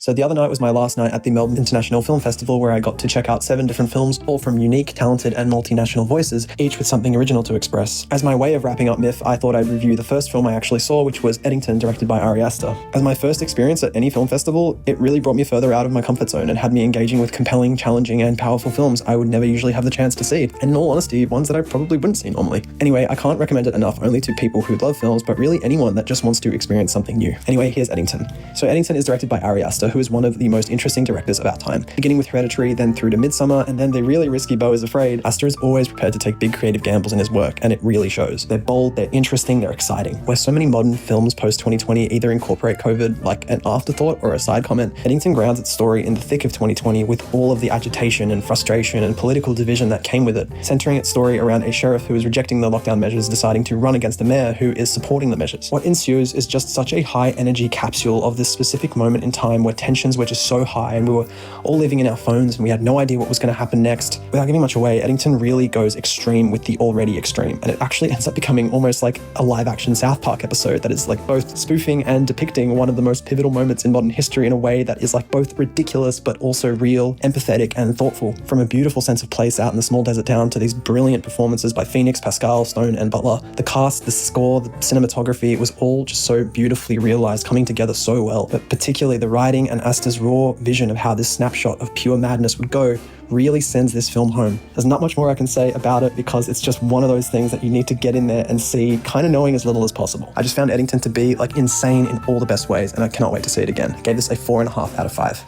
So the other night was my last night at the Melbourne International Film Festival, where I got to check out 7 different films, all from unique, talented and multinational voices, each with something original to express. As my way of wrapping up MIFF, I thought I'd review the first film I actually saw, which was Eddington, directed by Aster. As my first experience at any film festival, it really brought me further out of my comfort zone and had me engaging with compelling, challenging and powerful films I would never usually have the chance to see, and in all honesty, ones that I probably wouldn't see normally. Anyway, I can't recommend it enough only to people who love films, but really anyone that just wants to experience something new. Anyway, here's Eddington. So Eddington is directed by Aster, who is one of the most interesting directors of our time. Beginning with Hereditary, then through to Midsummer, and then the really risky Beau is Afraid, Aster is always prepared to take big creative gambles in his work, and it really shows. They're bold, they're interesting, they're exciting. Where so many modern films post-2020 either incorporate COVID like an afterthought or a side comment, Eddington grounds its story in the thick of 2020 with all of the agitation and frustration and political division that came with it, centering its story around a sheriff who is rejecting the lockdown measures, deciding to run against a mayor who is supporting the measures. What ensues is just such a high-energy capsule of this specific moment in time where tensions were just so high and we were all living in our phones and we had no idea what was going to happen next. Without giving much away, Eddington really goes extreme with the already extreme, and it actually ends up becoming almost like a live-action South Park episode that is like both spoofing and depicting one of the most pivotal moments in modern history in a way that is like both ridiculous but also real, empathetic and thoughtful. From a beautiful sense of place out in the small desert town to these brilliant performances by Phoenix, Pascal, Stone and Butler, the cast, the score, the cinematography, it was all just so beautifully realized, coming together so well. But particularly the writing and Aster's raw vision of how this snapshot of pure madness would go really sends this film home. There's not much more I can say about it because it's just one of those things that you need to get in there and see, kind of knowing as little as possible. I just found Eddington to be like insane in all the best ways, and I cannot wait to see it again. I gave this a 4.5 out of 5.